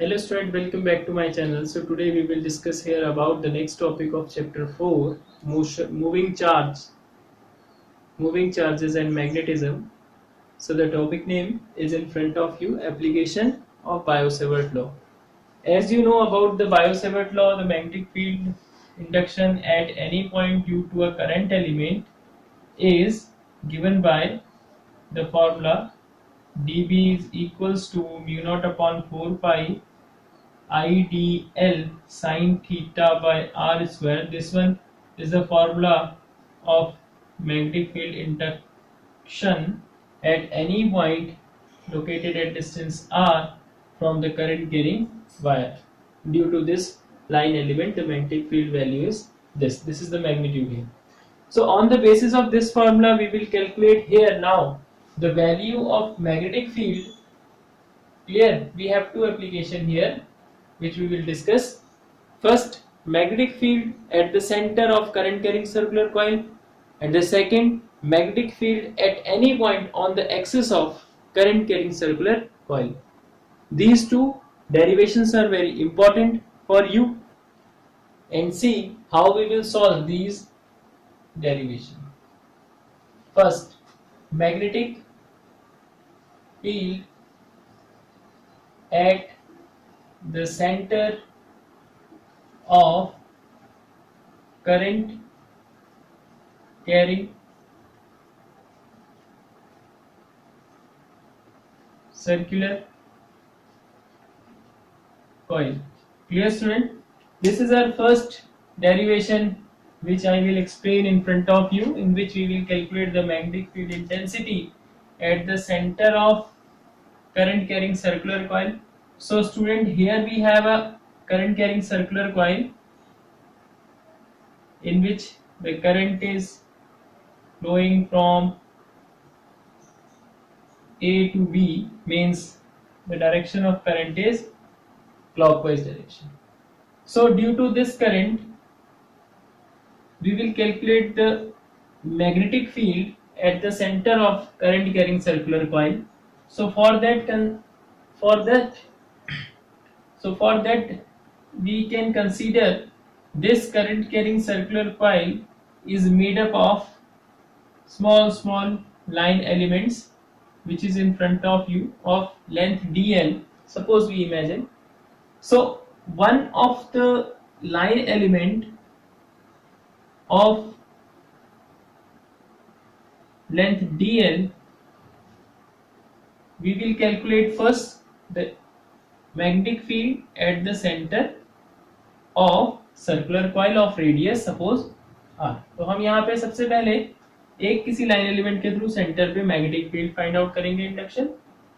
Hello student, welcome back to my channel. So today we will discuss here about the next topic of chapter 4, moving charges and magnetism. So the topic name is in front of you, application of Biot-Savart law. As you know about the Biot-Savart law, the magnetic field induction at any point due to a current element is given by the formula dB is equals to mu naught upon 4 pi IDL sine theta by r square. This one is the formula of magnetic field induction at any point located at distance r from the current carrying wire. Due to this line element, the magnetic field value is this. This is the magnitude here. So on the basis of this formula, we will calculate here now the value of magnetic field. Clear? We have two applications here which we will discuss. First, magnetic field at the center of current carrying circular coil, and the second, magnetic field at any point on the axis of current carrying circular coil. These two derivations are very important for you, and see how we will solve these derivations. First, magnetic field at the center of current carrying circular coil. Clear student? This is our first derivation which I will explain in front of you, in which we will calculate the magnetic field intensity at the center of current carrying circular coil. So student, here we have a current carrying circular coil in which the current is flowing from A to B, means the direction of current is clockwise direction. So due to this current, we will calculate the magnetic field at the center of current carrying circular coil. So for that we can consider this current carrying circular coil is made up of small line elements which is in front of you of length dl. Suppose we imagine, so one of the line element of length dl, we will calculate first the magnetic field at the center of circular coil of radius suppose r. तो हम यहाँ पे सबसे पहले एक किसी line element के through centre पे मैग्नेटिक फील्ड फाइंड आउट करेंगे इंडक्शन.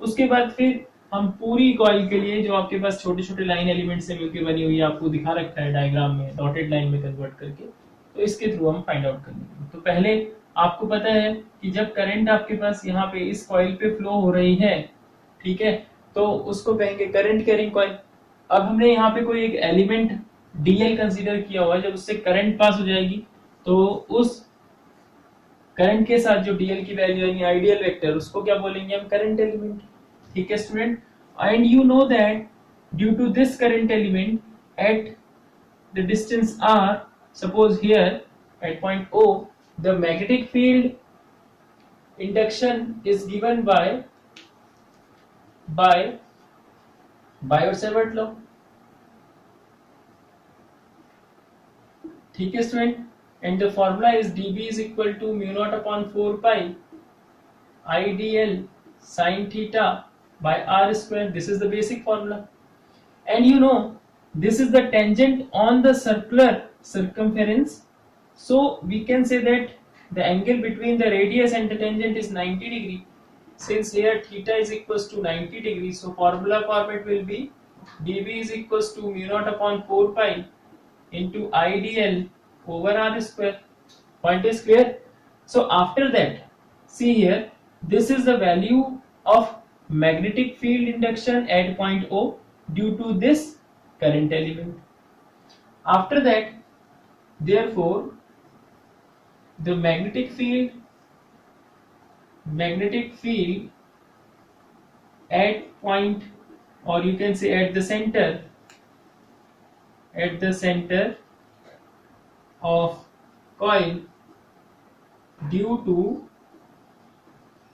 उसके बाद फिर हम पूरी कॉइल के लिए जो आपके पास छोटे छोटे लाइन एलिमेंट से मिलकर बनी हुई है, आपको दिखा रखा है डायग्राम में डॉटेड लाइन में कन्वर्ट करके, तो इसके थ्रू हम फाइंड आउट कर लेंगे. तो पहले आपको पता है कि जब करंट आपके पास यहाँ पे इस कॉइल पे फ्लो हो रही है, ठीक है, तो उसको कहेंगे करंट कैरिंग कॉइल. अब हमने यहाँ पे कोई एक एलिमेंट डीएल कंसीडर किया हुआ है. जब उससे करंट पास हो जाएगी तो उस करंट के साथ जो डीएल की वैल्यू यानी आइडियल वेक्टर, उसको क्या बोलेंगे हम? Current element. ठीक है student, and you know that due to this current element at the distance r, suppose here at point O, the magnetic field induction is given by Biot-Savart law. ठीक है student, and the formula is dB is equal to mu naught upon 4 pi IDL sine theta by r square. This is the basic formula, and you know this is the tangent on the circular circumference. So we can say that the angle between the radius and the tangent is 90 degree. Since here theta is equals to 90 degrees, so formula format will be dB is equals to mu naught upon 4 pi into IDL over r square. Point is clear? So after that, see here, this is the value of magnetic field induction at point O due to this current element. After that, therefore, the magnetic field at point or you can say at the center of coil due to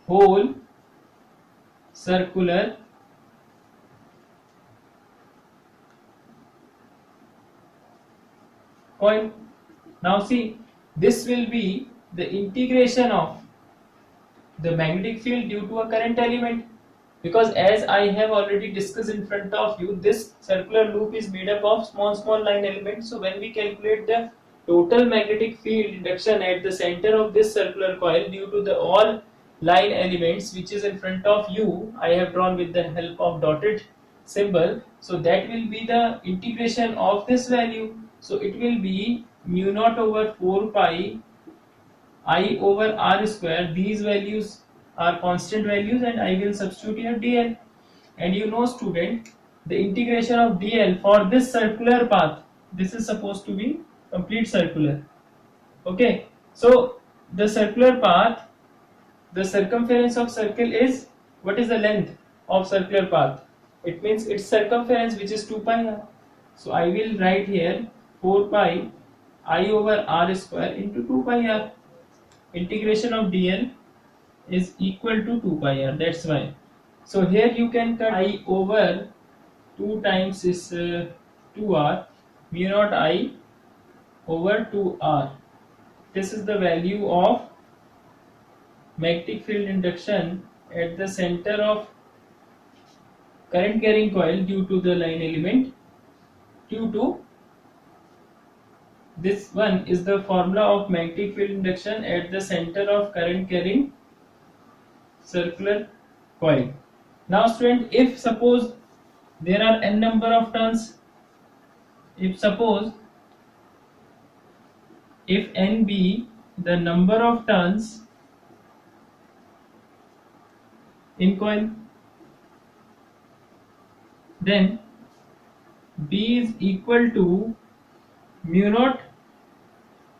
whole circular coil. Now see, this will be the integration of the magnetic field due to a current element, because as I have already discussed in front of you, this circular loop is made up of small line elements. So when we calculate the total magnetic field induction at the center of this circular coil due to the all line elements which is in front of you, I have drawn with the help of dotted symbol. So that will be the integration of this value. So it will be mu naught over 4 pi I over r square. These values are constant values and I will substitute here dl. And you know student, the integration of dl for this circular path, this is supposed to be complete circular. Okay, so the circular path, the circumference of circle is, what is the length of circular path? It means its circumference, which is 2 pi r. So I will write here 4 pi I over r square into 2 pi r. Integration of dl is equal to 2 pi r, that's why. So here you can cut I over 2 times is 2r, mu naught I over 2r. This is the value of magnetic field induction at the center of current carrying coil due to the line element, due to this one is the formula of magnetic field induction at the center of current carrying circular coil. Now student, if suppose there are n number of turns, if n be the number of turns in coil, then B is equal to mu naught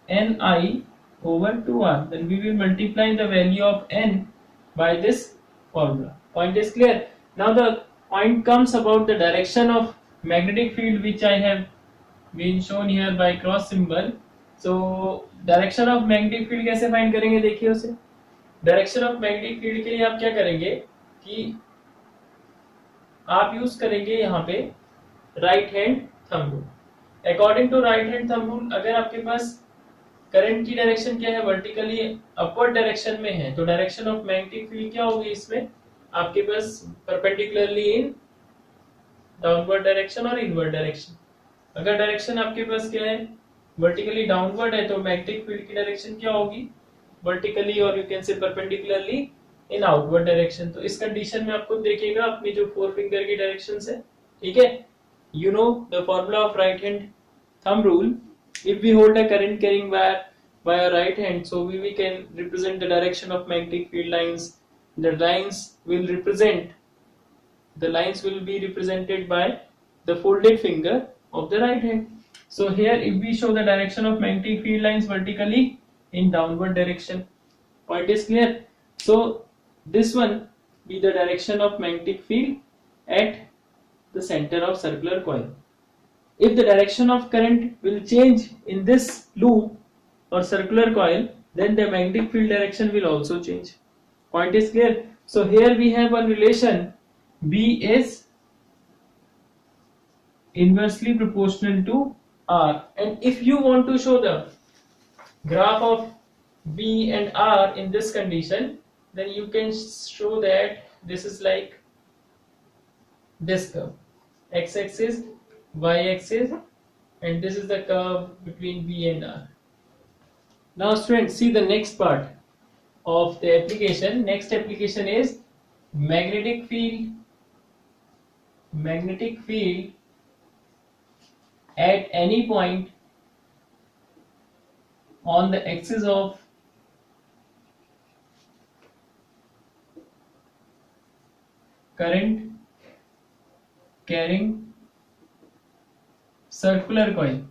Ni over 2r. Then we will multiply the value of n by this formula. Point is clear. Now the point comes about the direction of magnetic field, which I have been shown here by cross symbol. So direction of magnetic field कैसे find करेंगे, देखिए उसे. Direction of magnetic field के लिए आप क्या करेंगे कि आप यूज करेंगे यहाँ पे right hand thumb rule. According to right hand thumb rule, अगर आपके पास करंट की डायरेक्शन क्या है, वर्टिकली अपवर्ड डायरेक्शन में है, तो डायरेक्शन ऑफ मैग्नेटिक फील्ड क्या होगी इसमें आपके पास, परपेंडिकुलरली इन डाउनवर्ड डायरेक्शन और इनवर्ड डायरेक्शन. अगर डायरेक्शन आपके पास क्या है, वर्टिकली डाउनवर्ड है, तो मैग्नेटिक फील्ड की डायरेक्शन क्या होगी, वर्टिकली और यू कैन से परपेंडिकुलरली इन आउटवर्ड डायरेक्शन. तो इस कंडीशन में आपको देखिएगा अपनी जो फोर फिंगर की डायरेक्शन है, ठीक है. You know the formula of right hand thumb rule. If we hold a current carrying wire by our right hand, so we can represent the direction of magnetic field lines. The lines will be represented by the folded finger of the right hand. So here if we show the direction of magnetic field lines vertically in downward direction. Point is clear. So this one be the direction of magnetic field at the center of circular coil. If the direction of current will change in this loop or circular coil, then the magnetic field direction will also change. Point is clear. So here we have one relation, B is inversely proportional to R, and if you want to show the graph of B and R in this condition, then you can show that this is like this curve, x-axis, y-axis, and this is the curve between B and R. Now students, see the next part of the application. Next application is magnetic field at any point on the axis of current carrying circular coil.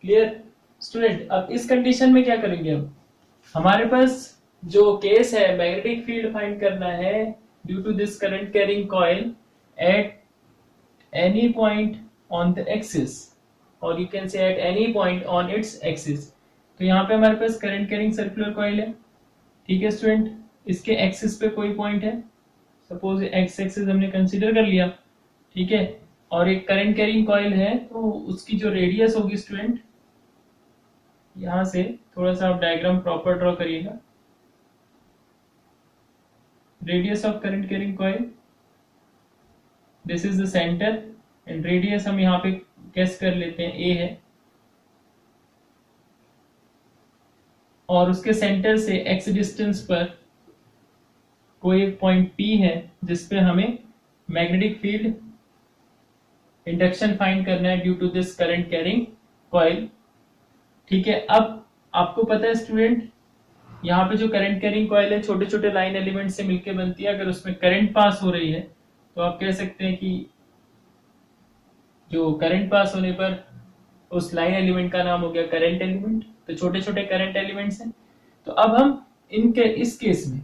Clear student? अब इस condition में क्या करेंगे हम, हमारे पास जो case है magnetic field find करना है due to this current carrying coil at any point on the axis, और you can say at any point on its axis. तो यहाँ पे हमारे पास करंट कैरिंग सर्कुलर कॉइल है, ठीक है स्टूडेंट, इसके एक्सिस पे कोई पॉइंट है, सपोज एक्स एक्सिस हमने कंसीडर कर लिया, ठीक है, और एक करंट कैरिंग कॉइल है, तो उसकी जो रेडियस होगी स्टूडेंट, यहां से थोड़ा सा आप डायग्राम प्रॉपर ड्रॉ करिएगा, radius of current carrying coil, this is the centre, and radius हम यहाँ पे गेस कर लेते हैं ए है, और उसके सेंटर से एक्स डिस्टेंस पर कोई एक पॉइंट पी है जिसपे हमें मैग्नेटिक फील्ड इंडक्शन फाइंड करना है due to this current carrying coil, ठीक है। अब आपको पता है स्टूडेंट, यहाँ पे जो करंट कैरिंग कॉइल है छोटे छोटे लाइन एलिमेंट से मिलकर बनती है, अगर उसमें करंट पास हो रही है तो आप कह सकते हैं कि जो करंट पास होने पर उस लाइन एलिमेंट का नाम हो गया करंट एलिमेंट, तो छोटे छोटे करंट एलिमेंट्स हैं। तो अब हम इनके इस केस में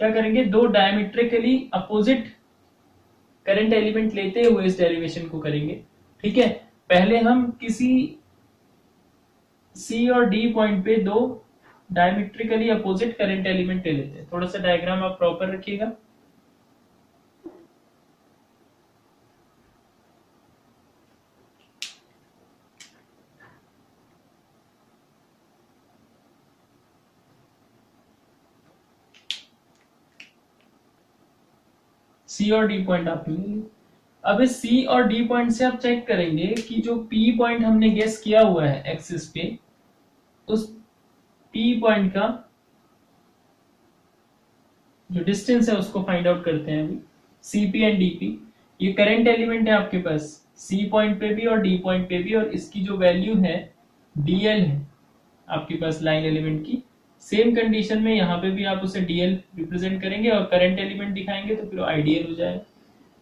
क्या करेंगे, दो डायमेट्रिकली अपोजिट करंट एलिमेंट लेते हुए इस डेरिवेशन को करेंगे, ठीक है। पहले हम किसी सी और डी पॉइंट पे दो डायमेट्रिकली अपोजिट करंट एलिमेंट ले लेते हैं, थोड़ा सा डायग्राम आप प्रॉपर रखिएगा। सी और डी पॉइंट आप लेंगे। अब इस सी और डी पॉइंट से आप चेक करेंगे कि जो पी पॉइंट हमने गेस किया हुआ है एक्सिस पे, उस पी पॉइंट का जो डिस्टेंस है उसको फाइंड आउट करते हैं अभी। सीपी एंड डीपी, ये करंट एलिमेंट है आपके पास सी पॉइंट पे भी और डी पॉइंट पे भी, और इसकी जो वैल्यू है डीएल है आपके पास लाइन एलिमेंट की। सेम कंडीशन में यहाँ पे भी आप उसे डीएल रिप्रेजेंट करेंगे और करंट एलिमेंट दिखाएंगे तो फिर आइडियल हो जाएगा,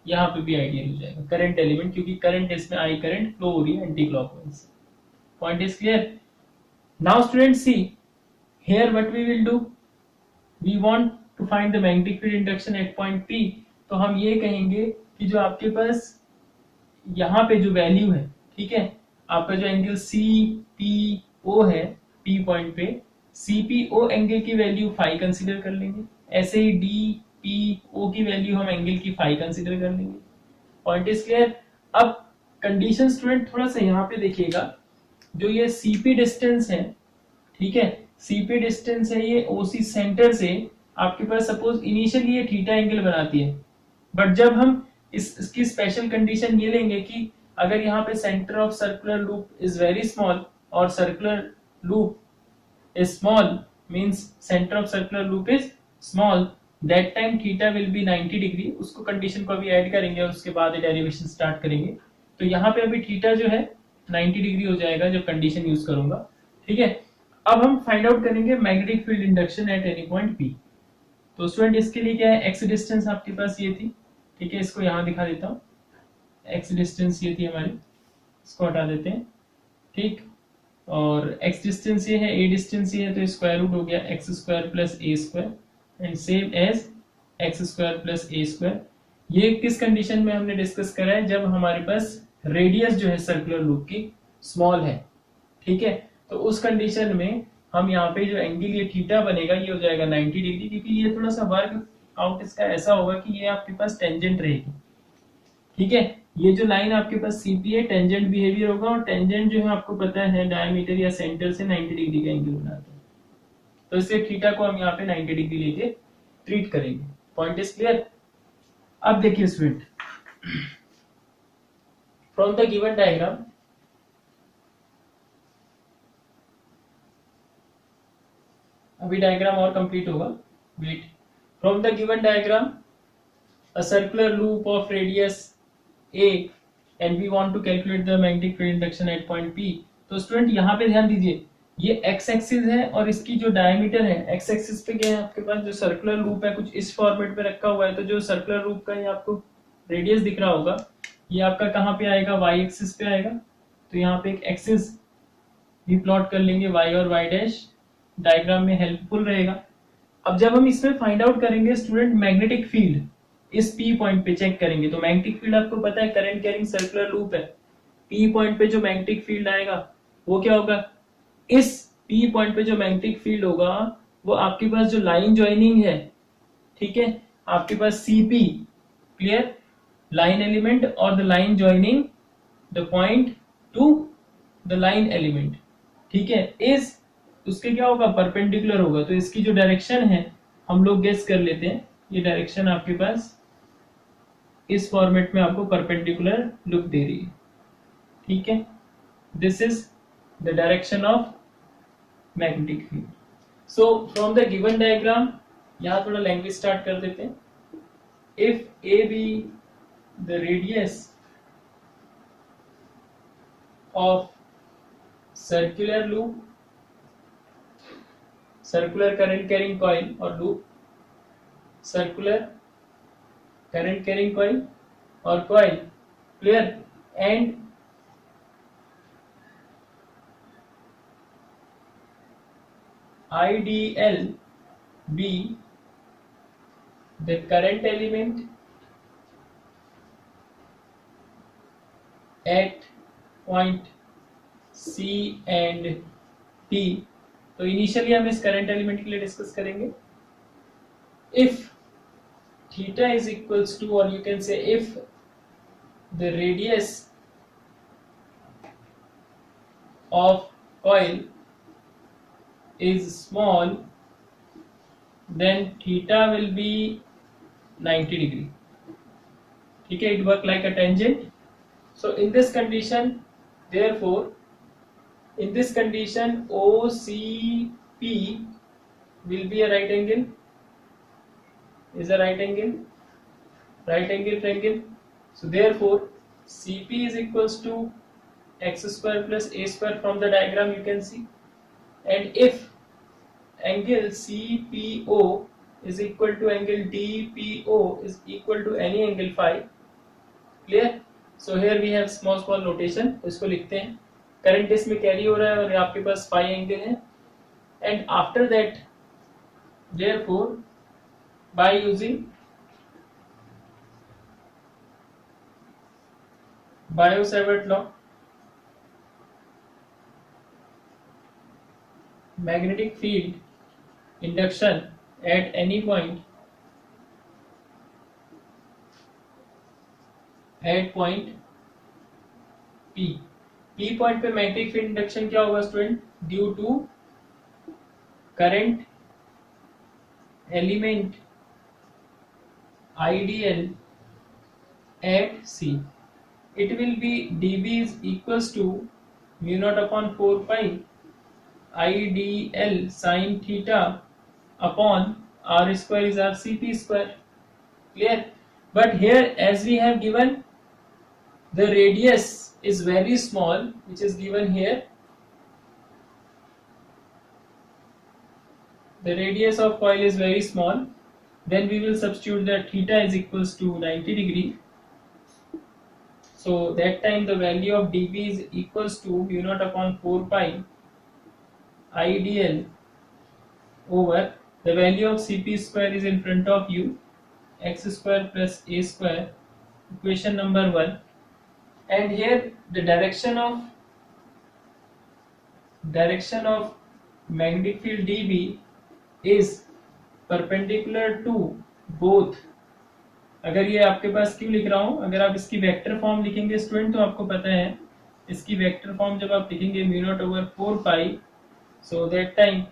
यहाँ पे भी आइडियल हो जाएगा करंट एलिमेंट, क्योंकि करंट इसमें आई करंट फ्लो हो रही है anticlockwise. Point is clear? Now student see here what we will do, we want to find the magnetic field induction at point P. तो हम ये कहेंगे कि जो आपके पास यहाँ पे जो वैल्यू है, ठीक है, आपका जो एंगल सी पी ओ है पी पॉइंट पे, सीपीओ एंगल की वैल्यू फाई कंसीडर कर लेंगे, ऐसे ही डी पी ओ की वैल्यू हम एंगल की फाई कंसीडर कर लेंगे। Point is clear? अब कंडीशन स्टूडेंट थोड़ा सा यहाँ पे देखिएगा, जो ये सीपी डिस्टेंस है, ठीक है, सीपी डिस्टेंस है ये ओसी सेंटर से आपके पास सपोज इनिशियली ये थीटा एंगल बनाती है, बट जब हम इसकी स्पेशल कंडीशन ये लेंगे कि अगर यहाँ पे centre of circular loop is very small और circular loop is small, means center of circular loop is small, that time theta will be 90 degree. उसको कंडीशन को अभी ऐड करेंगे और उसके बाद डेरिवेशन स्टार्ट करेंगे। तो यहाँ पे अभी थीटा जो है 90 डिग्री हो जाएगा जब कंडीशन यूज करूंगा, ठीक है। अब हम फाइंड आउट करेंगे magnetic field induction eight any point P. तो स्टूडेंट इसके लिए क्या है, एक्स डिस्टेंस आपके पास ये थी, ठीक है, इसको यहाँ दिखा देता हूँ, एक्स डिस्टेंस ये थी हमारी, इसको हटा देते हैं, ठीक, और x डिस्टेंस ये है, a डिस्टेंस ये है, तो स्क्वायर रूट हो गया x square plus a square and same as x square plus a square. ये किस कंडीशन में हमने डिस्कस करा है, जब हमारे पास रेडियस जो है सर्कुलर लूप की स्मॉल है, ठीक है। तो उस कंडीशन में हम यहाँ पे जो एंगल ये थीटा बनेगा ये हो जाएगा 90 डिग्री, क्योंकि ये थोड़ा सा वर्क आउट इसका ऐसा होगा कि ये आपके पास टेंजेंट रहेगी, ठीक है। ये जो लाइन आपके पास सीपी है टेंजेंट बिहेवियर होगा, और टेंजेंट जो है आपको पता है डायमीटर या सेंटर से 90 डिग्री का एंगल बनाता है, तो इससे थीटा को हम यहाँ पे 90 डिग्री लेके ट्रीट करेंगे। Point is clear? अब देखिए student, from the given diagram, अभी डायग्राम और कंप्लीट होगा, wait. From the given diagram a circular loop of radius a and we want to calculate the magnetic field induction at point p। तो student यहाँ पे ध्यान दीजिए, ये x axis है और इसकी जो डायमीटर है, x एक्सिस पे क्या है आपके पास, जो सर्कुलर लूप है कुछ इस फॉर्मेट में रखा हुआ है, तो जो सर्कुलर लूप का ये आपको रेडियस दिख रहा होगा, ये आपका कहाँ पे आएगा, y एक्सिस पे आएगा। तो यहाँ पे एक एक्सिस भी प्लॉट कर लेंगे, y और y डैश डायग्राम में हेल्पफुल रहेगा। अब जब हम इसमें फाइंड आउट करेंगे स्टूडेंट मैग्नेटिक फील्ड, इस P पॉइंट पे चेक करेंगे, तो मैग्नेटिक फील्ड आपको पता है करंट कैरिंग सर्कुलर लूप है, P पॉइंट पे जो मैग्नेटिक फील्ड आएगा वो क्या होगा, इस P पॉइंट पे जो मैग्नेटिक फील्ड होगा वो आपके पास जो लाइन ज्वाइनिंग है, ठीक है, आपके पास CP, क्लियर, लाइन एलिमेंट और the line joining the point to the line element, ठीक है, इस उसके क्या होगा, परपेंडिकुलर होगा। तो इसकी जो डायरेक्शन है हम लोग गेस कर लेते हैं, ये डायरेक्शन आपके पास इस फॉर्मेट में आपको परपेंडिकुलर लुक दे रही है, ठीक है, this is the direction of magnetic field. So from the given diagram, यहां थोड़ा लैंग्वेज स्टार्ट कर देते हैं। If a be the radius of circular loop, circular current carrying coil और loop, circular current carrying coil और coil, clear, and IDL be the current element at point C and P। तो initially हम इस current element के लिए discuss करेंगे। If theta is equals to, और you can say if the radius of coil is small, then theta will be 90 degree, ठीक है, it work like a tangent। So in this condition, therefore in this condition OCP will be a right angle, is a right angle triangle। So therefore CP is equals to x square plus a square, from the diagram you can see, and if angle CPO is equal to angle DPO is equal to any angle phi, clear। So here we have small notation, इसको लिखते हैं, current इसमें carry हो रहा है और आपके पास phi angle है, and after that therefore by using Biot-Savart law, magnetic field induction at any point at point P point पे मैग्नेटिक फील्ड इंडक्शन क्या होगा student, due to current element IDL at C, it will be dB is equals to mu naught upon 4 pi IDL sin theta upon R square is R CP square, clear। But here as we have given the radius is very small, which is given here, the radius of coil is very small, then we will substitute that theta is equals to 90 degree, so that time the value of dB is equals to mu naught upon 4 pi IDL over the value of CP square is in front of you, x square plus a square, equation number 1, and here the direction of magnetic field dB is perpendicular to both। अगर ये आपके पास क्यों लिख रहा हूं, अगर आप इसकी वेक्टर फॉर्म लिखेंगे स्टूडेंट, तो आपको पता है इसकी वेक्टर फॉर्म जब आप लिखेंगे mu naught over 4 pi, so that time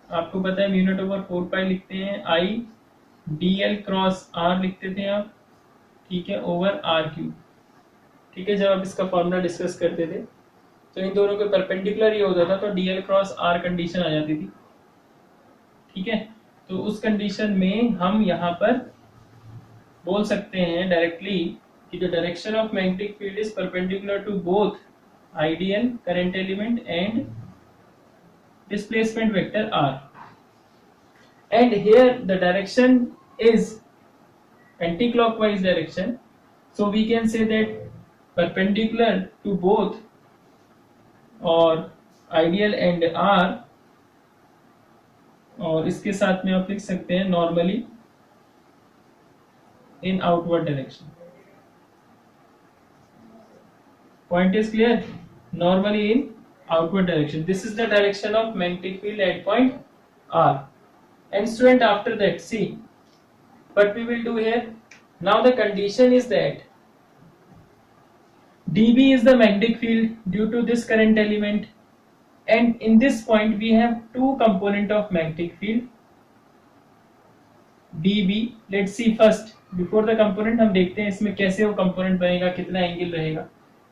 आपको पता है म्यू नॉट ओवर 4 पाई लिखते हैं आई DL क्रॉस R लिखते थे आप, ठीक है, ओवर R3, ठीक है। जब आप इसका फॉर्मूला डिस्कस करते थे तो इन दोनों के परपेंडिकुलर ये होता था, तो DL क्रॉस R कंडीशन आ जाती थी, ठीक है। तो उस कंडीशन में हम यहाँ पर बोल सकते हैं डायरेक्टली कि the direction of magnetic field is perpendicular to both IDL current element and displacement vector R, and here the direction is anti-clockwise direction, so we can say that perpendicular to both or ideal and R, और इसके साथ में आप लिख सकते हैं normally in outward direction. Point is clear? Normally in outward direction. This is the direction of magnetic field at point R. And student, after that, see what we will do here. Now the condition is that dB is the magnetic field due to this current element, and in this point we have two component of magnetic field dB. Let's see first. Before the component हम देखते हैं इसमें कैसे वो component बनेगा, कितना angle रहेगा.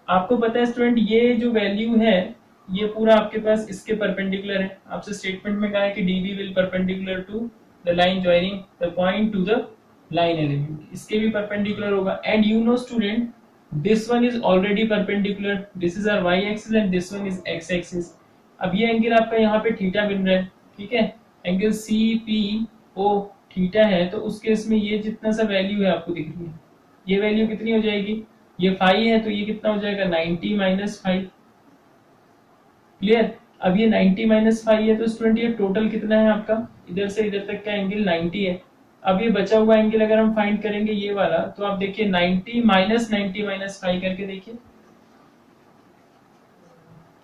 आपको पता है स्टूडेंट, ये जो वैल्यू है ये पूरा आपके पास इसके परपेंडिकुलर है. आपसे स्टेटमेंट में कहा है कि dB will perpendicular to the line joining the point to the line element. इसके भी परपेंडिकुलर होगा. And you know student, this one is already perpendicular. This is our y axis and this one is x axis. अब ये angle आपका यहाँ पे theta बन रहा है, ठीक है. एंगल CPO थीटा है, तो उस केस में ये जितना सा वैल्यू है आपको दिख रही है, ये वैल्यू कितनी हो जाएगी, ये 5 है तो ये कितना हो जाएगा 90 माइनस 5. क्लियर. अब ये 90 माइनस 5 है तो स्टूडेंट ये टोटल कितना है आपका, इधर से इधर तक का एंगल 90 है. अब ये बचा हुआ एंगल अगर हम फाइंड करेंगे ये वाला, तो आप देखिए 90 माइनस 5 करके देखिए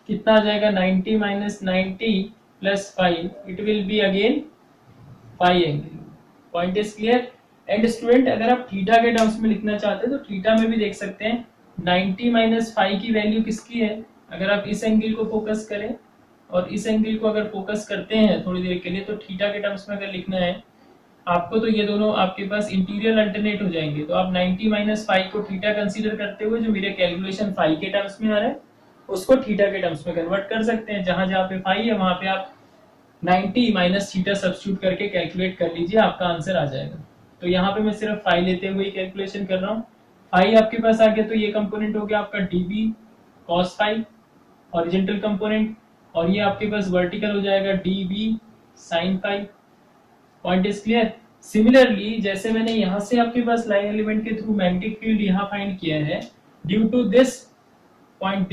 कितना आ जाएगा. 90 minus 90 plus 5, it will be again 5 angle. Point is clear. And student, अगर आप थीटा के टर्म्स में लिखना चाहते हैं तो थीटा में भी देख सकते हैं 90 माइनस 5 की वैल्यू किसकी है. अगर आप इस एंगल को फोकस करें और इस एंगल को अगर फोकस करते हैं थोड़ी देर के लिए, तो थीटा के टर्म्स में अगर लिखना है आपको, तो ये दोनों आपके पास इंटीरियर अल्टरनेट हो जाएंगे. तो आप 90 माइनस 5 को थीटा कंसीडर करते हुए जो मेरे कैलकुलेशन 5 के टर्म्स में आ रहा है उसको थीटा के टर्म्स में कन्वर्ट कर सकते हैं. जहां जहां पे 5 है वहां पे आप 90 माइनस थीटा सब्स्टिट्यूट करके कैलकुलेट कर लीजिए, आपका आंसर आ जाएगा. तो यहाँ पे मैं सिर्फ 5 लेते हुए कैलकुलेशन कर रहा हूँ. 5 आपके पास आ गया, तो ये कंपोनेंट हो गया आपका dB cos 5 हॉरिजॉन्टल कंपोनेंट, और ये आपके पास वर्टिकल हो जाएगा dB sin 5. Point is clear. Similarly जैसे मैंने यहाँ से आपके पास लाइन एलिमेंट के थ्रू मैग्नेटिक फील्ड यहाँ फाइंड किया है, due to this point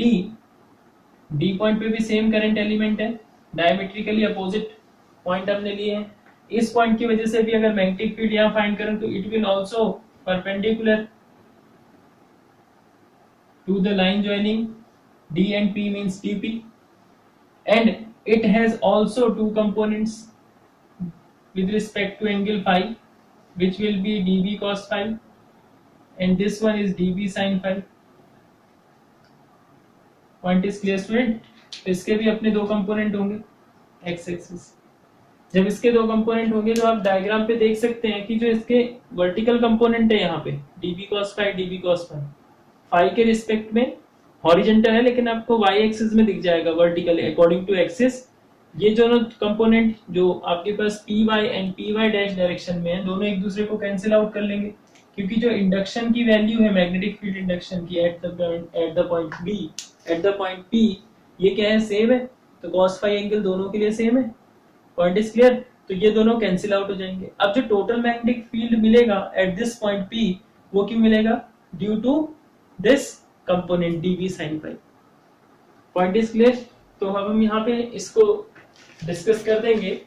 D point पे भी सेम करंट एलिमेंट है, डायमेट्रिकली अपोजिट पॉइंट हमने लिए हैं. इस पॉइंट की वजह से भी अगर मैग्नेटिक फील्ड यहाँ फाइंड करें तो it will also perpendicular to the line joining D and P means dP, and it has also two components with respect to angle phi, which will be dB cos phi and this one is dB sin phi. Point is clear student. इसके भी अपने दो component होंगे x axis. जब इसके दो component होंगे तो आप डायग्राम पे देख सकते हैं कि जो इसके वर्टिकल कंपोनेंट है यहाँ पे dB cos phi dB cos phi, phi के रिस्पेक्ट में हॉरिजॉन्टल है लेकिन आपको y एक्सिस में दिख जाएगा वर्टिकल अकॉर्डिंग टू एक्सिस. ये दोनों कंपोनेंट जो आपके पास py and py dash direction में है, दोनों एक दूसरे को कैंसिल आउट कर लेंगे, क्योंकि जो इंडक्शन की वैल्यू है मैग्नेटिक फील्ड इंडक्शन की at the point B at the point P, ये क्या है, सेम है. तो cos phi एंगल दोनों के लिए सेम है. Point is clear. तो ये दोनों कैंसिल आउट हो जाएंगे. अब जो टोटल मैग्नेटिक फील्ड मिलेगा एट दिस पॉइंट P, वो क्यों मिलेगा, due to this component dB sin phi. Point is clear. तो अब हम यहाँ पे इसको डिस्कस कर देंगे.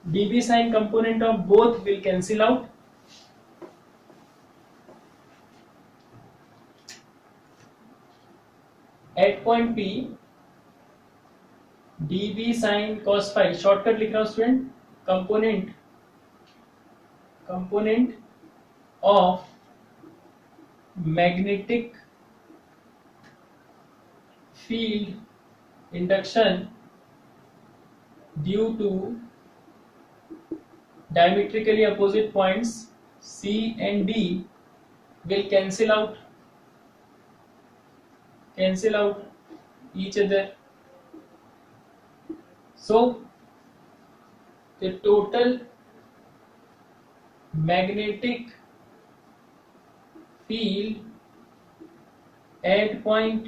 dB sin component of both will cancel out. At point P, dB sin cos phi, shortcut लिख रहा हूं student, component of magnetic field induction due to diametrically opposite points C and D will cancel out each other. So the total magnetic field at point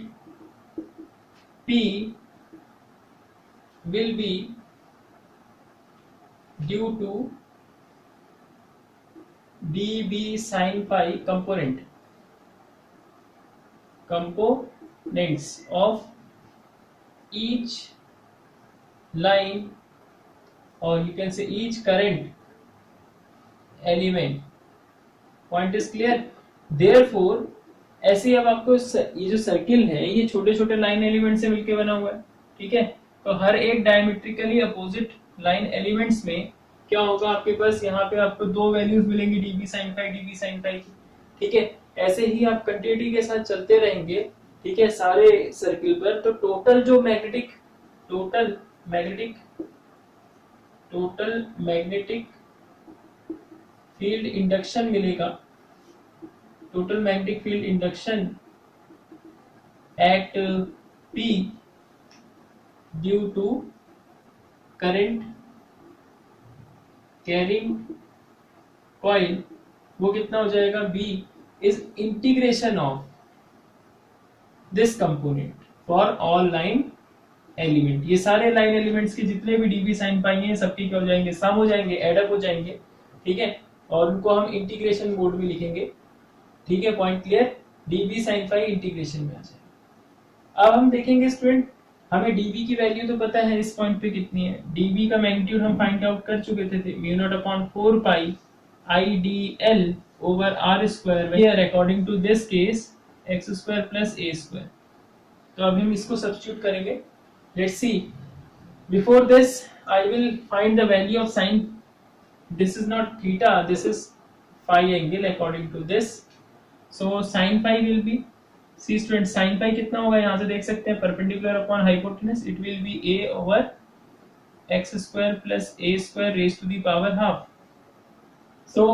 P will be due to dB sin phi components of each line or you can say each current element. Point is clear? Therefore ऐसे ही अब आपको ये जो circle है ये छोटे छोटे line element से मिलकर बना हुआ है, ठीक है। तो हर एक डायमेट्रिकली अपोजिट लाइन एलिमेंट्स में क्या होगा, आपके पास यहाँ पे आपको दो वैल्यूज मिलेंगी dB sin phi dB sin phi की, ठीक है। ऐसे ही आप कंटिन्यूटी के साथ चलते रहेंगे, ठीक है, सारे सर्किल पर। तो टोटल मैग्नेटिक फील्ड इंडक्शन मिलेगा, total magnetic field induction at P due to current carrying coil, वो कितना हो जाएगा, B is integration of this component for all line element. ये सारे लाइन एलिमेंट्स के जितने भी dB sin phi हैं सबके क्या हो जाएंगे, सम हो जाएंगे, एडअप हो जाएंगे, ठीक है। और उनको हम इंटीग्रेशन मोड में लिखेंगे, ठीक है। Point clear? dB sin phi integration में आ जाएगा। अब हम देखेंगे स्टूडेंट, हमें dB की वैल्यू तो पता है इस पॉइंट पे कितनी है। dB का मैग्नीट्यूड हम फाइंड आउट कर चुके थे, mu0/4 pi IDL over R square, here according to this case x square plus a square। तो अब हम इसको सब्स्टिट्यूट करेंगे। Let's see. Before this, I will find the value of sin. This is not theta, this is phi angle according to this. So sin phi will be, see student, sin phi कितना होगा, यहाँ से देख सकते हैं, perpendicular upon hypotenuse, it will be a over x square plus a square raised to the power half. So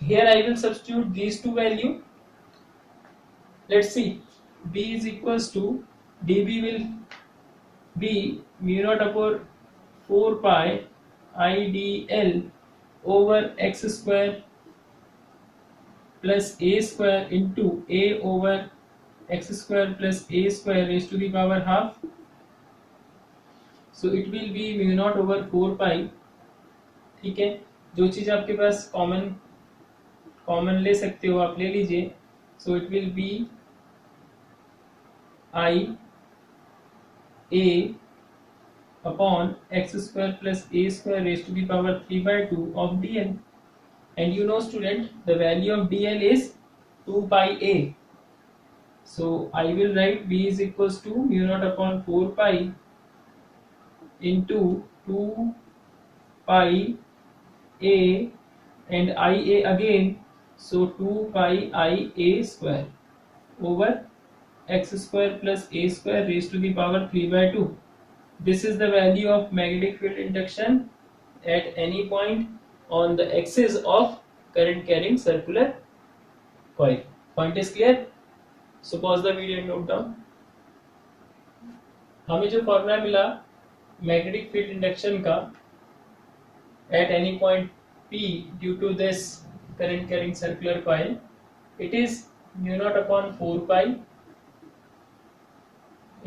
here I will substitute these two value. Let's see, b is equals to dB will be mu0/4 pi IDL over x square plus a square into a over x square plus a square raised to the power half. So it will be mu0/4 pi, ठीक है। जो चीज आपके पास common ले सकते हो आप ले लीजिए। So it will be I a upon x square plus a square raised to the power 3/2 of dl, and you know student the value of dl is 2 pi a. So I will write b is equals to mu0/4 pi into 2 pi a and ia again, so 2 pi I a square over x square plus a square raised to the power 3/2. This is the value of magnetic field induction at any point on the axis of current carrying circular coil. Point is clear? So pause the video and note down. हमें जो formula मिला magnetic field induction का at any point P due to this current carrying circular coil, it is mu0/4 pi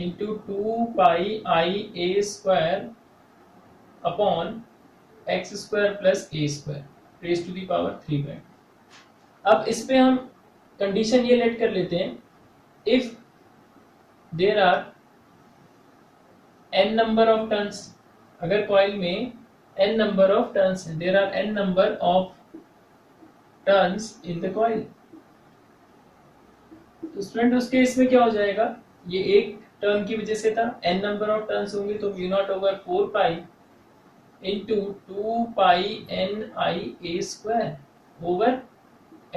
into 2 pi I a square upon x square plus a square raised to the power 3/2। अब इस पे हम condition ये late कर लेते हैं, if there are n number of turns, अगर coil में n number of turns है, there are n number of turns in the coil, तो स्टूडेंट उस केस में क्या हो जाएगा, ये एक टर्न की वजह से था, n नंबर ऑफ टर्न्स होंगे तो mu0/4 pi into 2 pi n I a square over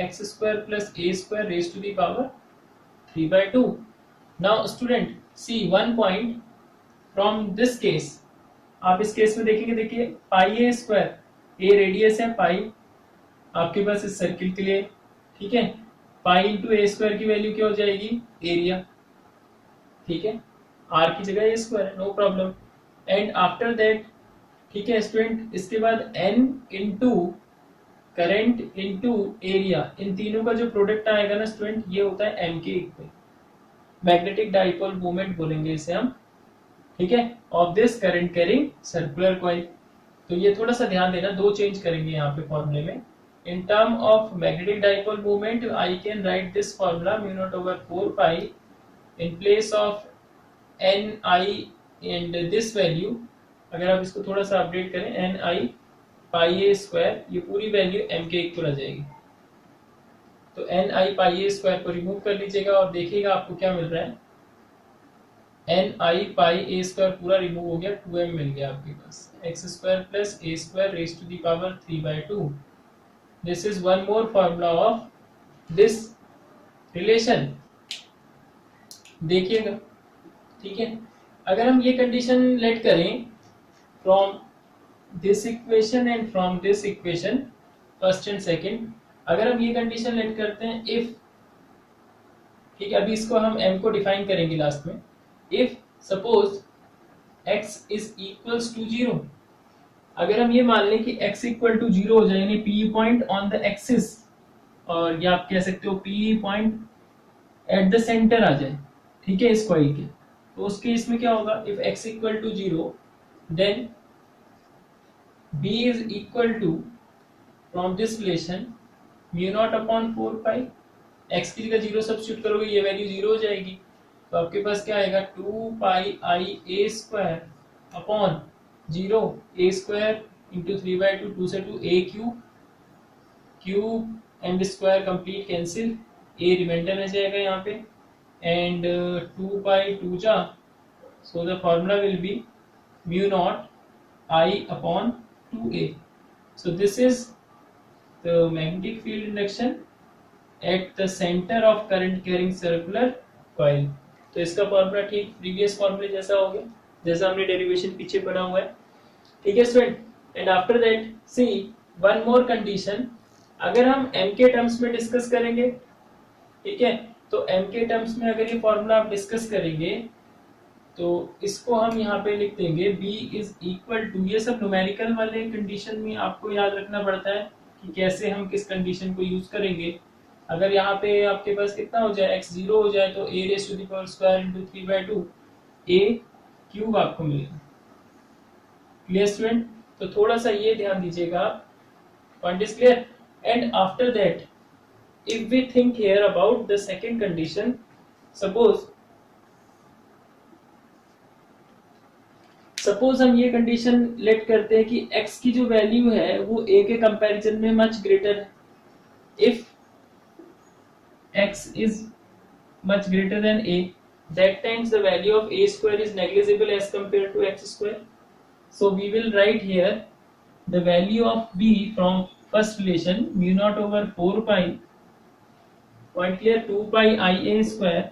x square plus a square raised to the power 3/2। Now student see one point from this case, आप इस case में देखेंगे, देखिए पाई a square, a radius है, पाई आपके पास इस circle के लिए, ठीक है। पाई इंटू a स्क्वायर की वैल्यू क्या हो जाएगी, एरिया, ठीक है, r की जगह a स्क्वायर है, no problem. And after that, ठीक है स्टूडेंट, इसके बाद n into current into area, इन तीनों का जो प्रोडक्ट आएगा ना स्टूडेंट, ये होता है m के इक्वल, मैग्नेटिक डाइपोल मोमेंट बोलेंगे इसे हम, ठीक है, of this current carrying circular coil. तो ये थोड़ा सा ध्यान देना, दो चेंज करेंगे यहाँ पे फॉर्मूले में। In term of magnetic dipole moment I can write this formula mu0/4 pi in place of n I and this value, अगर आप इसको थोड़ा सा अपडेट करें, N i pi a square, ये पूरी वैल्यू एम के इक्वल आ जाएगी। तो n i pi a square को रिमूव कर लीजिएगा और देखिएगा आपको क्या मिल रहा है। N i pi a square पूरा रिमूव हो गया, 2m मिल गया आपके पास, x square plus a square raise to the power 3/2। This is one more formula of this relation. देखिएगा, ठीक है। अगर हम ये कंडीशन लेट करें from this equation and from this equation, first and second, अगर हम ये कंडीशन लेट करते हैं, इफ, ठीक है, अभी इसको हम m को डिफाइन करेंगे लास्ट में। If suppose x is equals to 0, अगर हम ये मान लें कि x इक्वल टू 0 हो जाए, यानी p point on the axis, और या आप कह सकते हो p point at the centre आ जाए, ठीक है, इस कॉइल के, तो उस केस में क्या होगा, if x equal to 0 then b is equal to, from this relation, mu naught upon 4 pi, x की जगह 0 सब्स्टिट्यूट करोगे, ये वैल्यू 0 हो जाएगी, तो आपके पास क्या आएगा, 2 pi i a square upon 0, a square into 3/2, 2 से 2 a cube, cube and square complete cancel, a reminder रह जाएगा यहाँ पे, एंड 2 पाई 2 जा, so the formula will be mu not i upon 2a। so this is the magnetic field induction at the center of current carrying circular coil। तो इसका formula ठीक previous फॉर्मूले जैसा हो गया, जैसा हमने डेरिवेशन पीछे पढ़ा हुआ है, ठीक है student. And after that see one more condition, अगर हम m के टर्म्स में डिस्कस करेंगे, ठीक है, तो m के टर्म्स में अगर ये फॉर्मूला आप डिस्कस करेंगे, तो इसको हम यहाँ पे लिख देंगे b इज इक्वल टू, ये सब न्यूमेरिकल वाले कंडीशन में आपको याद रखना पड़ता है कि कैसे हम किस कंडीशन को यूज करेंगे। अगर यहाँ पे आपके पास कितना हो जाए, x 0 हो जाए, तो a raise to the power square into 3/2 a cube आपको मिलेगा। क्लियर स्टूडेंट, तो थोड़ा सा ये ध्यान दीजिएगा, point is clear. And after that if we think here about the second condition, suppose हम ये कंडीशन लेट करते हैं कि x की जो वैल्यू है वो a के कंपैरिजन में मच ग्रेटर है। If x is much greater than a, that times the value of a square is negligible as compared to x square, so we will write here the value of b from first relation, mu naught over 4 pi, point clear, 2 pi I a square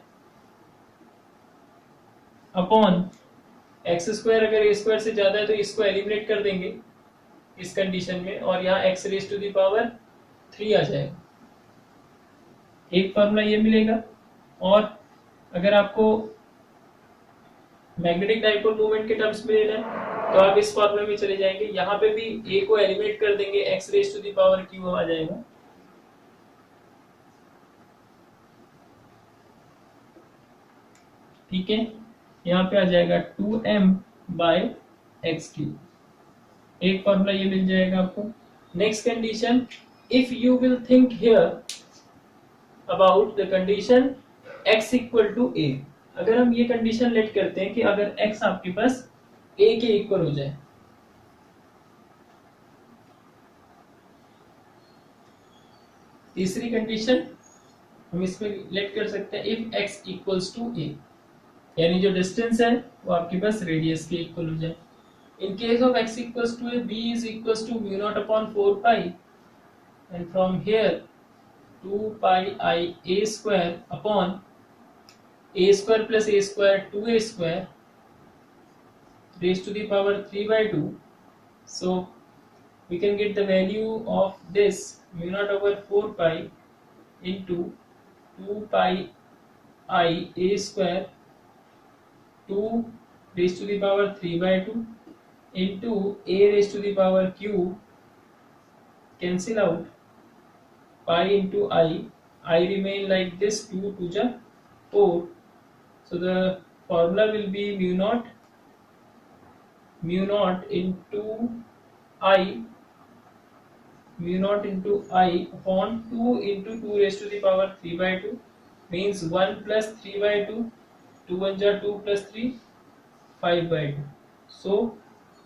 upon x square, अगर a square से ज्यादा है तो इसको eliminate कर देंगे इस condition में, और यहाँ x raise to the power 3 आ जाएगा, एक फॉर्मूला ये मिलेगा। और अगर आपको मैग्नेटिक डाइपोल मूवमेंट के टर्म्स में लेना है तो आप इस फॉर्मूले में चले जाएंगे, यहाँ पे भी a को एलिमिनेट कर देंगे, x raise to the power q आ जाएगा, ठीक है, यहाँ पे आ जाएगा 2m बाय एक्स क्यूब, एक फॉर्मूला ये मिल जाएगा आपको। Next condition, if you will think here about the condition x equal to a, अगर हम ये कंडीशन लेट करते हैं कि अगर x आपके पास a के इक्वल हो जाए, तीसरी कंडीशन हम इसमें लेट कर सकते हैं, if x equals to a, यानी जो डिस्टेंस है वो आपके पास रेडियस के इक्वल हो जाए। In case of x equals to a, b is equals to mu naught upon 4 pi, and from here 2 pi I a square upon a square plus a square 2a square raise to the power 3/2, so we can get the value of this mu naught over 4 pi into 2 pi I a square 2 raised to the power 3/2 into a raised to the power cube, cancel out, pi into I remain like this, 2 to the 4, so the formula will be mu naught into I upon 2 into 2 raised to the power 3/2, means 1 plus 3/2, 2 1 ja 2 plus 3, 5/2. So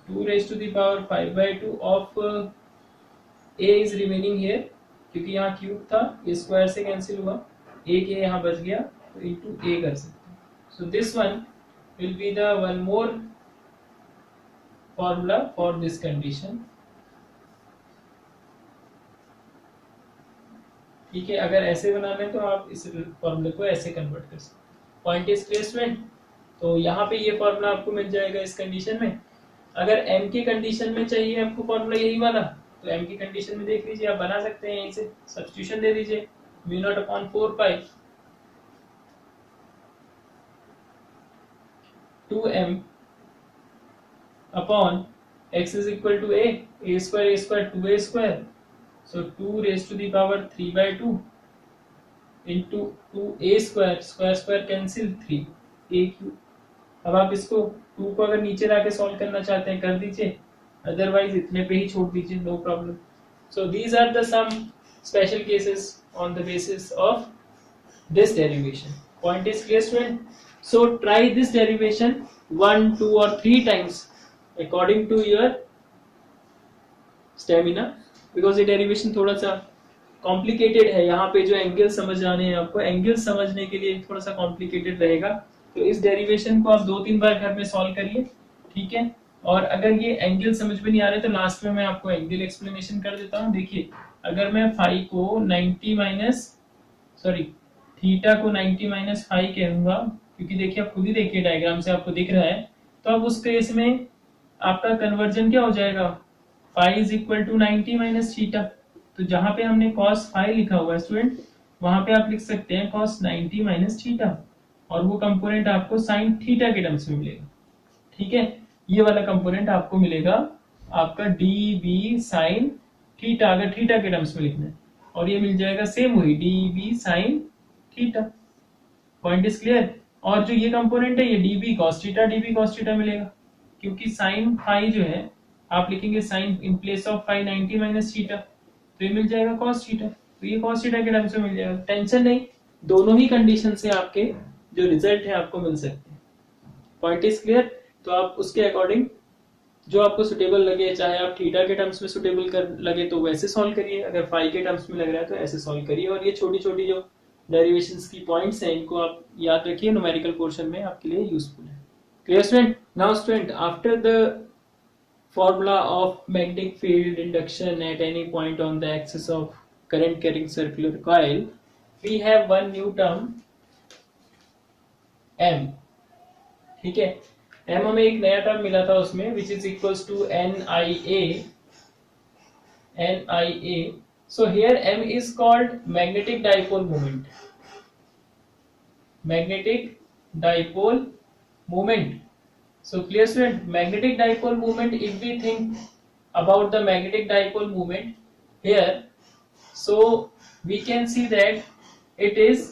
2 raised to the power 5/2 of a is remaining here, क्योंकि यहाँ cube था, ये square से cancel हुआ, एक ये यहाँ बच गया, तो इंटू a कर सकते हैं. So this one will be the one more formula for this condition. ठीक है, अगर ऐसे बनाना है तो आप इस फॉर्मूले को ऐसे कन्वर्ट कर सकते हैं. Point is clear student. तो यहाँ पे ये फॉर्मूला आपको मिल जाएगा इस कंडीशन में. अगर m की कंडीशन में चाहिए आपको फॉर्मूला यही वाला, तो m की कंडीशन में देख लीजिए, आप बना सकते हैं, यहीं से सब्स्टिट्यूशन दे दीजिए, μ0/4 2m upon x is equal to a square 2a square. So 2 raised to the power 3/2 into 2a square cancel 3a cube. अब आप इसको 2 को अगर नीचे लाके सॉल्व करना चाहते हैं कर दीजिए, अदरवाइज इतने पे ही छोड़ दीजिए, no problem. So these are the some special cases on the basis of this derivation. Point is clear student. So try this derivation 1, 2 or 3 times according to your stamina, because ये derivation थोड़ा सा complicated है. यहाँ पे जो angle समझ आने हैं आपको, एंगल समझने के लिए थोड़ा सा कॉम्प्लिकेटेड रहेगा, तो इस डेरिवेशन को आप 2-3 बार घर में सॉल्व करिए, ठीक है. और अगर ये एंगल समझ में नहीं आ रहे तो लास्ट में मैं आपको एंगल एक्सप्लेनेशन कर देता हूँ. देखिए, अगर मैं फाई को 90 माइनस थीटा को 90 माइनस फाई कहूंगा, क्योंकि देखिए आप खुद ही देखिए डायग्राम से आपको दिख रहा है, तो अब उस केस में आपका कन्वर्जन क्या हो जाएगा, phi is equal to 90 minus theta. तो जहां पे हमने cos फाई लिखा हुआ है स्टूडेंट, वहां पे आप लिख सकते हैं cos 90 माइनस थीटा, और वो कंपोनेंट आपको sin थीटा के टर्म्स में मिलेगा. ठीक है, ये वाला कंपोनेंट आपको मिलेगा आपका db sin थीटा, अगर थीटा के टर्म्स में लिखना है, और ये मिल जाएगा सेम वही db sin theta. Point is clear. और जो ये कंपोनेंट है ये db cos थीटा मिलेगा, क्योंकि sin फाई जो है आप लिखेंगे sin in place of phi 90 minus theta, तो ये मिल जाएगा cos थीटा, तो ये cos थीटा के टर्म्स में मिल जाएगा. टेंशन नहीं, दोनों ही कंडीशन से आपके जो रिजल्ट है आपको मिल सकते हैं. Point is clear. तो आप उसके अकॉर्डिंग जो आपको सुटेबल लगे, चाहे आप थीटा के टर्म्स में सुटेबल कर लगे तो वैसे सॉल्व करिए, अगर फाई के टर्म्स में लग रहा है तो ऐसे सॉल्व करिए. और ये छोटी छोटी जो डेरिवेशंस की पॉइंट्स हैं इनको आप याद रखिए, न्यूमेरिकल पोर्शन में आपके लिए यूजफुल है. Clear student. Now student, after the formula of magnetic field induction at any point on the axis of current carrying circular coil, we have one new term m. ठीक है, m हमें एक नया term मिला था उसमें, which is equals to nia. So here m is called magnetic dipole moment. Magnetic dipole moment. So clear student, magnetic dipole moment, if we think about the magnetic dipole moment here, so we can see that it is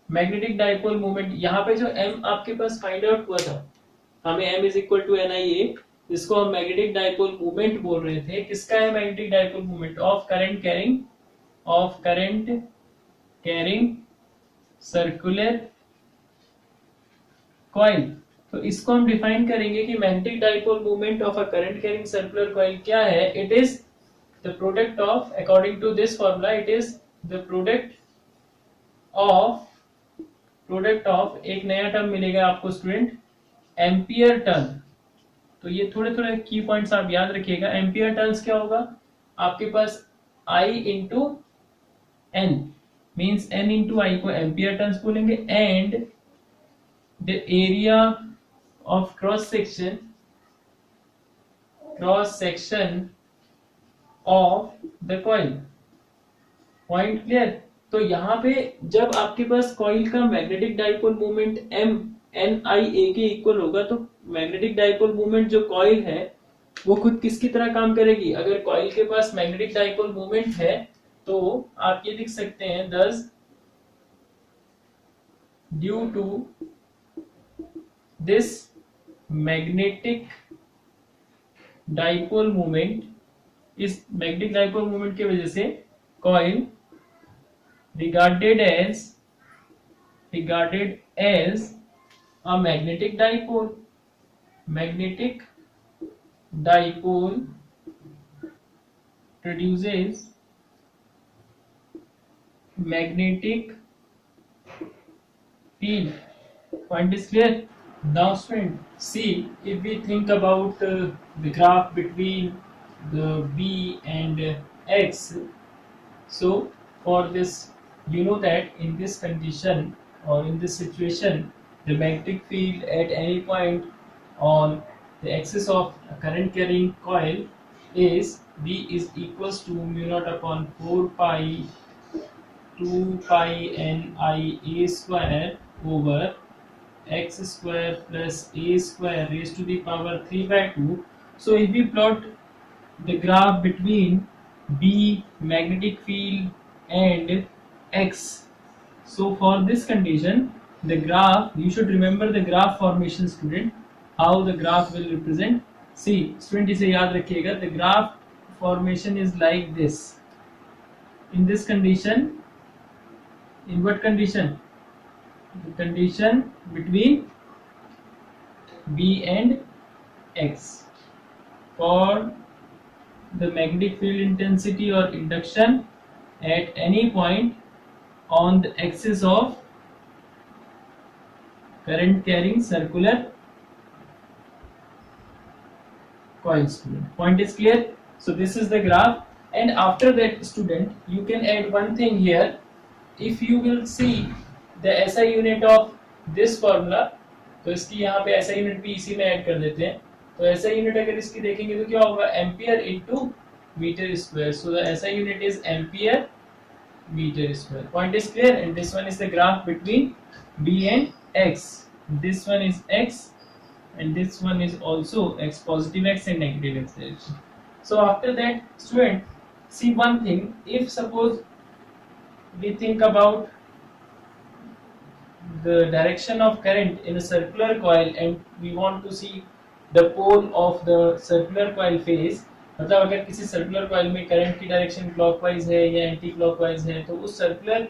magnetic dipole moment. यहाँ पे जो m आपके पास find out हुआ था, हमें m is equal to nia, जिसको हम magnetic dipole movement बोल रहे थे. किसका है magnetic dipole movement? Of current carrying circular coil. तो इसको हम डिफाइन करेंगे कि magnetic dipole movement of a current carrying circular coil क्या है. It is the product of, according to this formula, it is the product of एक नया term मिलेगा आपको स्टूडेंट, एम्पियर टर्न. तो ये थोड़े थोड़े की पॉइंट्स आप याद रखिएगा. एम्पियर टर्न्स क्या होगा आपके पास, I into n, means n into i को एम्पियर टर्न्स बोलेंगे, and the area of cross section of the coil. Point clear. तो यहाँ पे जब आपके पास कॉइल का magnetic dipole movement m n i a के इक्वल होगा, तो मैग्नेटिक डाइपोल मूवमेंट जो कॉइल है वो खुद किसकी तरह काम करेगी. अगर कॉइल के पास मैग्नेटिक डाइपोल मूवमेंट है तो आप ये लिख सकते हैं, thus due to this magnetic dipole moment, इस मैग्नेटिक डाइपोल मोमेंट की वजह से coil regarded as a magnetic dipole produces magnetic field. Point is clear? Now student, see, if we think about the graph between the B and X, so for this, you know that in this condition or in this situation, the magnetic field at any point on the axis of a current carrying coil is B is equals to mu naught upon 4 pi 2 pi n I a square over x square plus a square raised to the power 3 by 2. So if we plot the graph between B magnetic field and X, so for this condition the graph, you should remember the graph formation student, how the graph will represent. See student, इसे याद रखिएगा, the graph formation is like this. In this condition, in what condition? The condition between B and X. For the magnetic field intensity or induction at any point on the axis of current carrying circular coil student. Point is clear? So this is the graph, and after that student you can add one thing here. If you will see the SI unit of this formula, तो इसकी यहाँ पे SI unit भी इसी में add कर देते हैं. तो SI unit अगर इसकी देखेंगे तो क्या होगा, ampere into metre square. So the SI unit is ampere meter square. Point is clear? And this one is the graph between B and X. This one is X and this one is also X, positive X and negative X direction. So after that student, see one thing, if suppose we think about the direction of current in a circular coil and we want to see the pole of the circular coil phase, मतलब अगर किसी circular coil में current की direction clockwise है या anti clockwise है, तो उस सर्कुलर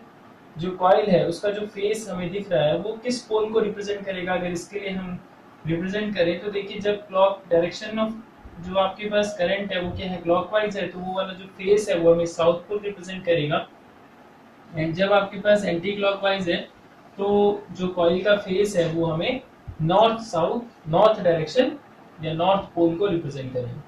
जो कॉइल है उसका जो फेस हमें दिख रहा है वो किस पोल को रिप्रेजेंट करेगा. अगर इसके लिए हम रिप्रेजेंट करें तो देखिए, जब क्लॉक डायरेक्शन ऑफ जो आपके पास करंट है वो क्या है, क्लॉकवाइज है, तो वो वाला जो फेस है वो हमें साउथ पोल रिप्रेजेंट करेगा. एंड जब आपके पास एंटी क्लॉकवाइज है तो जो कॉइल का फेस है वो हमें नॉर्थ साउथ, नॉर्थ डायरेक्शन या नॉर्थ पोल को रिप्रेजेंट करेगा.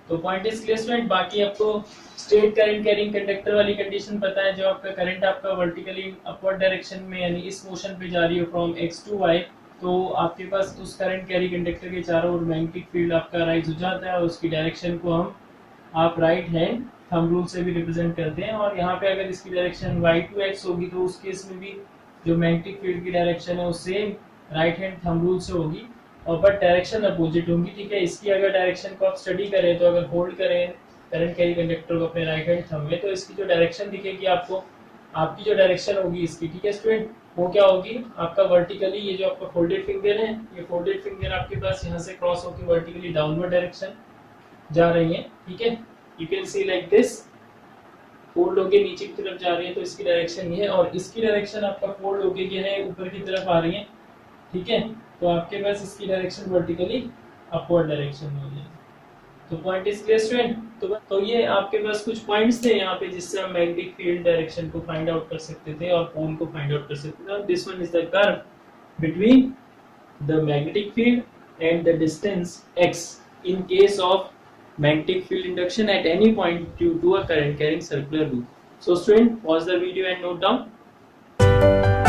तो पॉइंट इज क्लियर स्टूडेंट. बाकी आपको स्ट्रेट करंट कैरिंग कंडक्टर वाली कंडीशन पता है, जो आपका करंट आपका वर्टिकली अपवर्ड डायरेक्शन में यानी इस मोशन पे जा रही है फ्रॉम x टू y, तो आपके पास उस करंट कैरी कंडक्टर के चारों ओर मैग्नेटिक फील्ड आपका राइज हो जाता है और उसकी डायरेक्शन को हम आप राइट हैंड थंब रूल से भी रिप्रेजेंट करते हैं. और यहाँ पे अगर इसकी डायरेक्शन y टू x होगी तो उस केस में भी जो मैग्नेटिक फील्ड की डायरेक्शन है वो same right hand thumb rule से होगी और बट डायरेक्शन अपोजिट होंगी. ठीक है, इसकी अगर डायरेक्शन को आप स्टडी करें तो अगर होल्ड करें करंट कैरी कंडक्टर को अपने राइट हैंड थंब में, तो इसकी जो डायरेक्शन दिखेगी आपको, आपकी जो डायरेक्शन होगी इसकी, ठीक है स्टूडेंट, वो क्या होगी, आपका वर्टिकली ये जो आपका फोल्डेड फिंगर है, ये फोल्डेड फिंगर आपके पास यहाँ से क्रॉस होकर वर्टिकली डाउनवर्ड डायरेक्शन जा रही है. ठीक है, you can see like this, fold होके नीचे की तरफ जा रही है तो इसकी डायरेक्शन ये है, और इसकी डायरेक्शन आपका फोल्ड होके क्या है ऊपर की तरफ आ रही है. ठीक है, तो आपके पास इसकी डायरेक्शन वर्टिकली अपवर्ड डायरेक्शन में हो जाएगी. तो पॉइंट इज क्लियर स्टूडेंट. तो ये आपके पास कुछ पॉइंट्स थे यहाँ पे जिससे हम मैग्नेटिक फील्ड डायरेक्शन को फाइंड आउट कर सकते थे और पोल को फाइंड आउट कर सकते थे. This one is the curve between the magnetic field and the distance x in case of magnetic field induction at any point due to a current carrying circular loop. So student, pause the video and note down.